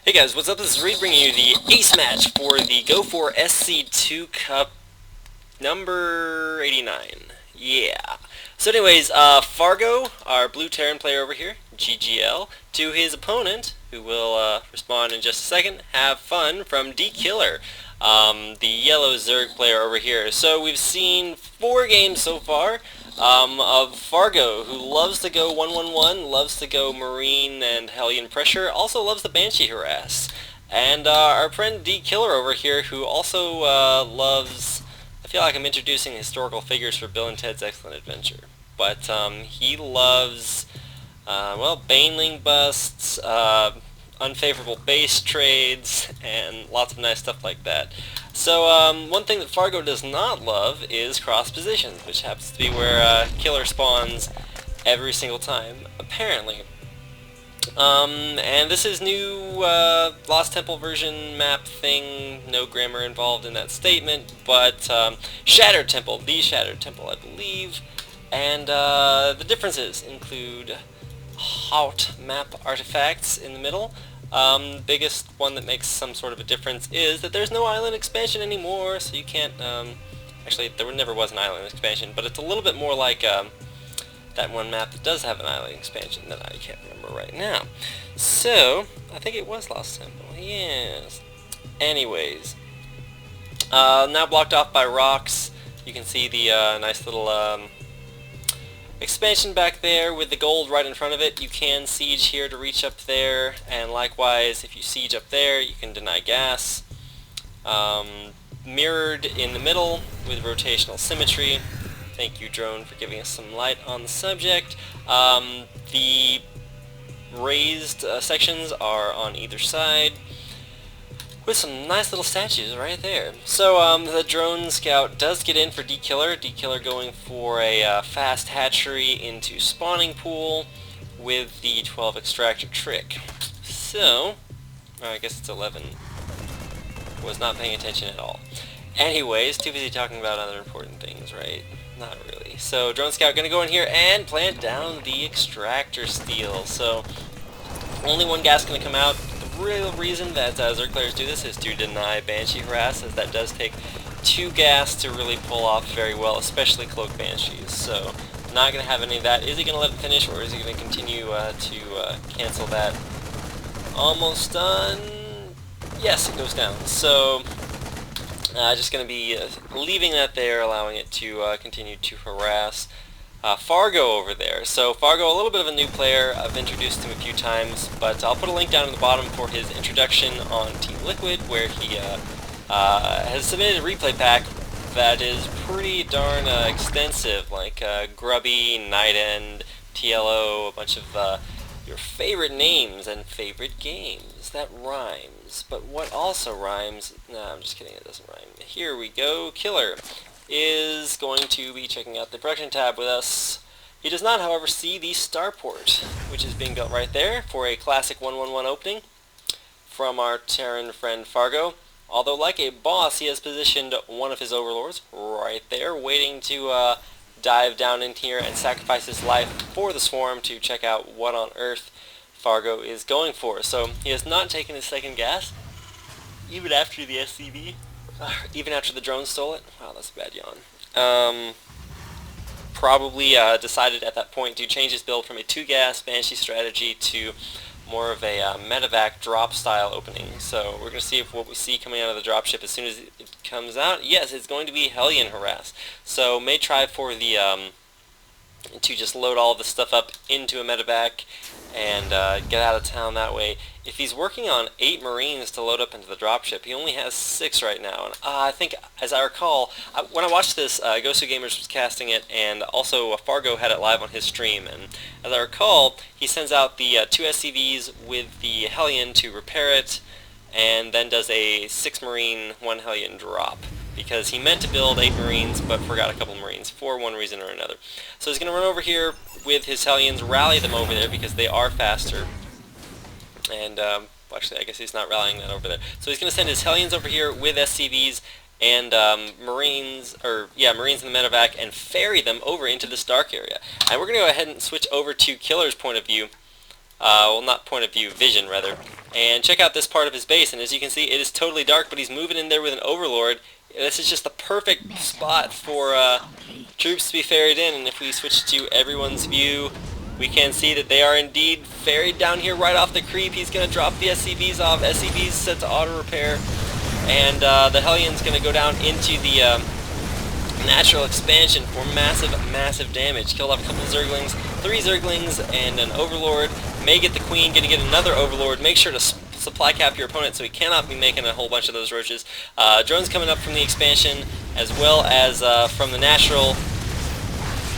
Hey guys, what's up? This is Reed bringing you the ace match for the Go4SC 2 Cup number 89. Yeah. So anyways, Fargo, our blue Terran player over here, GGL, to his opponent, who will respond in just a second, have fun, from dKiLLeR, the yellow Zerg player over here. So we've seen 4 games so far of Fargo, who loves to go 1-1-1, loves to go Marine and Hellion Pressure, also loves the Banshee Harass. And our friend dKiLLeR over here, who also loves... I feel like I'm introducing historical figures for Bill and Ted's Excellent Adventure. But he loves, well, Baneling busts, unfavorable base trades, and lots of nice stuff like that. So one thing that Fargo does not love is cross positions, which happens to be where killer spawns every single time, apparently. And this is new Lost Temple version map thing, no grammar involved in that statement, but Shattered Temple, the Shattered Temple, I believe. And the differences include hot map artifacts in the middle. Biggest one that makes some sort of a difference is that there's no island expansion anymore, so you can't, actually there never was an island expansion, but it's a little bit more like that one map that does have an island expansion that I can't remember right now. So, I think it was Lost Temple, yes. Anyways, now blocked off by rocks. You can see the nice little expansion back there with the gold right in front of it. You can siege here to reach up there, and likewise, if you siege up there, you can deny gas. Mirrored in the middle with rotational symmetry. Thank you, drone, for giving us some light on the subject. The raised sections are on either side, with some nice little statues right there. So the drone scout does get in for dKiLLeR. dKiLLeR going for a fast hatchery into spawning pool with the 12 extractor trick. So, I guess it's 11. Was not paying attention at all. Anyways, too busy talking about other important things, right? Not really. So, drone scout gonna go in here and plant down the extractor steel. So, only one gas gonna come out. The real reason that Zerg players do this is to deny Banshee Harass, as that does take 2 gas to really pull off very well, especially Cloak Banshees. So, not gonna have any of that. Is he gonna let it finish, or is he gonna continue to cancel that? Almost done. Yes, it goes down. So, just going to be leaving that there, allowing it to continue to harass Fargo over there. So Fargo, a little bit of a new player. I've introduced him a few times, but I'll put a link down in the bottom for his introduction on Team Liquid, where he has submitted a replay pack that is pretty darn extensive, like Grubby, Night End, TLO, a bunch of your favorite names and favorite games. That rhymes. But what also rhymes... No, I'm just kidding, it doesn't rhyme. Here we go. killLeR is going to be checking out the production tab with us. He does not, however, see the starport, which is being built right there for a classic 1-1-1 opening from our Terran friend Fargo. Although, like a boss, he has positioned one of his overlords right there, waiting to dive down in here and sacrifice his life for the swarm to check out what on earth Fargo is going for. So he has not taken his second gas, even after the SCV, even after the drone stole it. Wow, that's a bad yawn. Probably decided at that point to change his build from a 2-gas Banshee strategy to more of a medevac drop style opening. So we're going to see if what we see coming out of the dropship as soon as it comes out. Yes, it's going to be Hellion Harass. So may try for the to just load all of the stuff up into a medevac and get out of town that way. If he's working on 8 Marines to load up into the dropship, he only has 6 right now. And I think, as I recall, when I watched this, Go4SC Gamers was casting it, and also Fargo had it live on his stream. And as I recall, he sends out the 2 SCVs with the Hellion to repair it, and then does a 6 Marine, 1 Hellion drop, because he meant to build 8 Marines, but forgot a couple Marines for one reason or another. So he's going to run over here with his Hellions, rally them over there, because they are faster. And, actually, I guess he's not rallying that over there. So he's going to send his Hellions over here with SCVs and Marines in the medevac, and ferry them over into this dark area. And we're going to go ahead and switch over to killLeR's point of view. well, not point of view, vision rather. And check out this part of his base, and as you can see, it is totally dark, but he's moving in there with an Overlord. This is just the perfect spot for troops to be ferried in, and if we switch to everyone's view, we can see that they are indeed ferried down here right off the creep. He's going to drop the SCVs off. SCVs set to auto repair, and the Hellions going to go down into the natural expansion for massive damage. Killed off a couple of Zerglings, 3 Zerglings, and an Overlord. May get the Queen, going to get another Overlord. Make sure to supply cap your opponent so he cannot be making a whole bunch of those roaches. Drones coming up from the expansion as well as from the natural.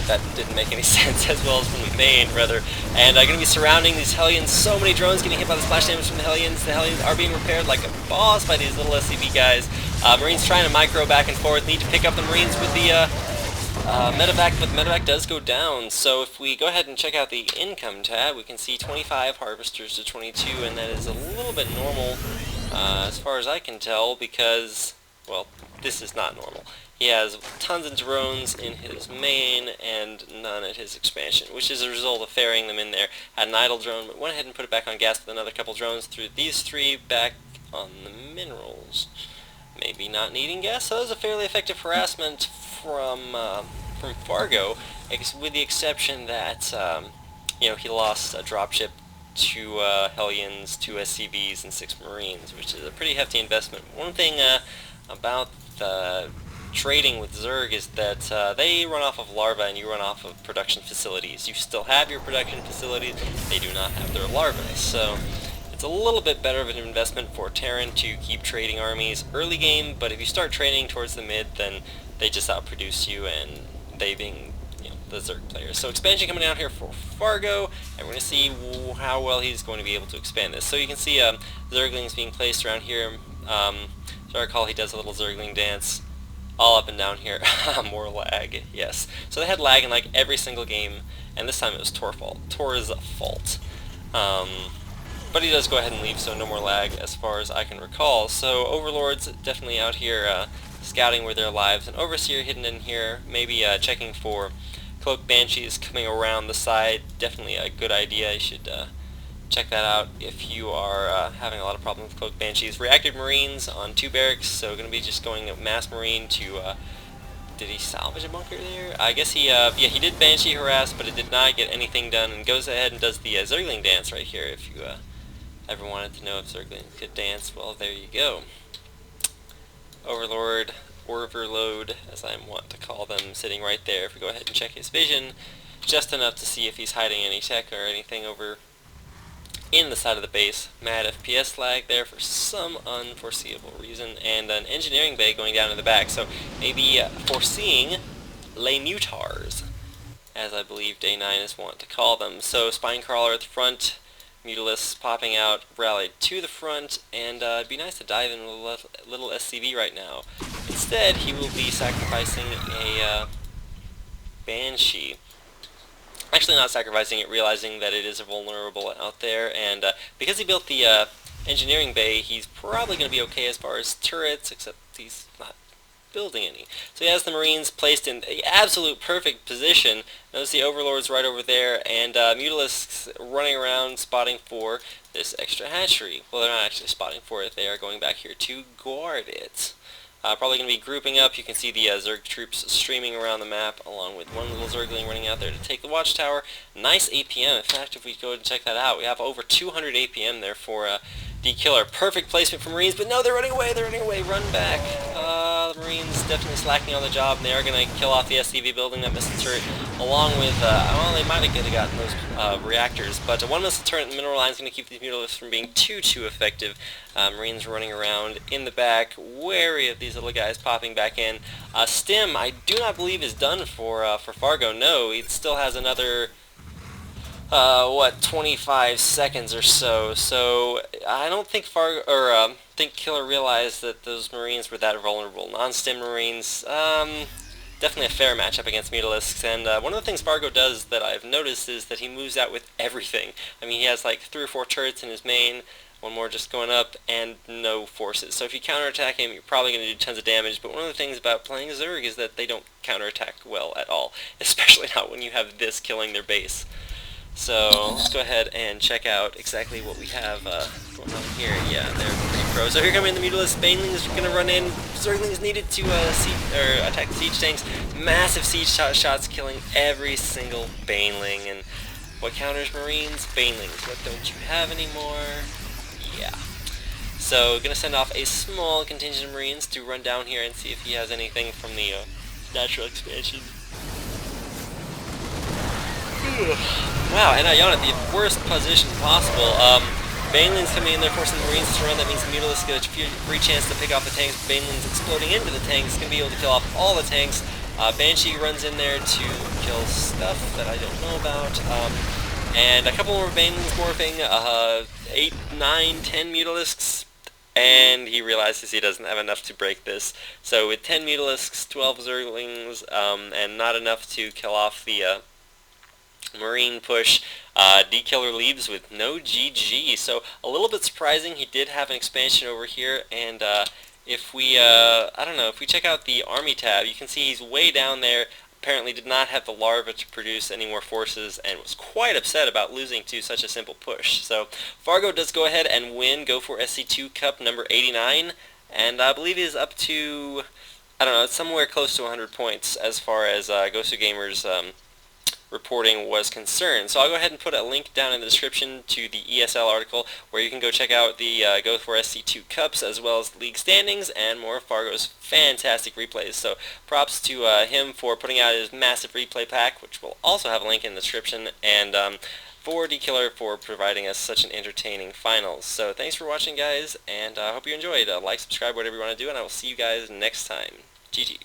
That didn't make any sense, as well as from the main, rather. And going to be surrounding these Hellions. So many drones getting hit by the splash damage from the Hellions. The Hellions are being repaired like a boss by these little SCV guys. Marines trying to micro back and forth. Need to pick up the Marines with the medevac, but the medevac does go down. So if we go ahead and check out the income tab, we can see 25 harvesters to 22, and that is a little bit normal as far as I can tell, because, well, this is not normal. He has tons of drones in his main and none at his expansion, which is a result of ferrying them in there. Had an idle drone, but went ahead and put it back on gas with another couple drones, threw these 3 back on the minerals. Maybe not needing gas, so that was a fairly effective harassment from Fargo, with the exception that he lost a dropship, 2 Hellions, 2 SCVs, and 6 Marines, which is a pretty hefty investment. One thing about the trading with Zerg is that they run off of larvae and you run off of production facilities. You still have your production facilities, they do not have their larvae, so it's a little bit better of an investment for Terran to keep trading armies early game, but if you start trading towards the mid, then they just outproduce you, and they being the Zerg players. So expansion coming down here for Fargo, and we're going to see how well he's going to be able to expand this. So you can see Zerglings being placed around here. As I recall, he does a little Zergling dance all up and down here. More lag, yes. So they had lag in like every single game, and this time it was Tor's fault. But he does go ahead and leave, so no more lag as far as I can recall. So Overlord's definitely out here scouting where their lives, and Overseer hidden in here, maybe checking for Cloak Banshees coming around the side. Definitely a good idea. You should check that out if you are having a lot of problems with Cloak Banshees. Reactive Marines on 2 barracks, so going to be just going Mass Marine to... did he salvage a bunker there? I guess he, yeah, he did Banshee harass, but it did not get anything done, and goes ahead and does the Zergling dance right here. If you ever wanted to know if Zerglings could dance, well, there you go. Overlord, Overload, as I want to call them, sitting right there. If we go ahead and check his vision, just enough to see if he's hiding any tech or anything over in the side of the base. Mad FPS lag there for some unforeseeable reason, and an engineering bay going down in the back, so maybe foreseeing Les Mutars, as I believe Day 9 is wont to call them. So Spinecrawler at the front, Mutalisk popping out, rallied to the front, and it'd be nice to dive in with a little SCV right now. Instead, he will be sacrificing a Banshee. Actually not sacrificing it, realizing that it is vulnerable out there, and because he built the engineering bay, he's probably going to be okay as far as turrets, except he's not building any. So he has the Marines placed in the absolute perfect position. Notice the Overlord's right over there, and Mutalisk's running around spotting for this extra hatchery. Well, they're not actually spotting for it, they are going back here to guard it. Probably going to be grouping up. You can see the Zerg troops streaming around the map, along with one little Zergling running out there to take the watchtower. Nice APM. In fact, if we go and check that out, we have over 200 APM there for dKiLLeR. Perfect placement for Marines, but no, they're running away, run back. The Marines definitely slacking on the job, and they are going to kill off the SCV building, that missile turret, along with, well, they might have gotten those reactors, but one missile turret in the mineral line is going to keep these Mutalisks from being too effective. Marines running around in the back, wary of these little guys popping back in. Stim, I do not believe is done for Fargo. No, he still has another 25 seconds or so. So I don't think dKiLLeR realized that those Marines were that vulnerable. Non-stim Marines, definitely a fair matchup against Mutalisks. And one of the things Fargo does that I've noticed is that he moves out with everything. I mean, he has like 3 or 4 turrets in his main. One more just going up, and no forces. So if you counterattack him, you're probably going to do tons of damage, but one of the things about playing Zerg is that they don't counterattack well at all, especially not when you have this killing their base. So let's go ahead and check out exactly what we have going on here. Yeah, they're pretty pro. So here coming the Mutalisk. Banelings are gonna run in. Zerglings needed to attack the siege tanks. Massive siege shots killing every single Baneling. And what counters Marines? Banelings. What don't you have anymore? Yeah. So gonna send off a small contingent of Marines to run down here and see if he has anything from the natural expansion. Wow, and Ion at the worst position possible. Banelings coming in there forcing the Marines to run. That means the Mutalisk get a free chance to pick off the tanks. Banelings exploding into the tanks. Going to be able to kill off all the tanks. Banshee runs in there to kill stuff that I don't know about. And a couple more Banelings morphing. 8, 9, 10 Mutalisks. And he realizes he doesn't have enough to break this. So with 10 Mutalisks, 12 Zerglings, and not enough to kill off the Marine push, dKiLLeR leaves with no GG. So a little bit surprising. He did have an expansion over here, and if we, I don't know, if we check out the army tab, you can see he's way down there. Apparently did not have the larva to produce any more forces, and was quite upset about losing to such a simple push. So Fargo does go ahead and win Go4SC 2 Cup number 89, and I believe he is up to, I don't know, it's somewhere close to 100 points as far as Go4 Gamers reporting was concerned. So I'll go ahead and put a link down in the description to the ESL article where you can go check out the Go4SC 2 Cups as well as the league standings and more of Fargo's fantastic replays. So props to him for putting out his massive replay pack, which will also have a link in the description, and for dKiLLeR for providing us such an entertaining finals. So thanks for watching, guys, and I hope you enjoyed. Like, subscribe, whatever you want to do, and I will see you guys next time. GG.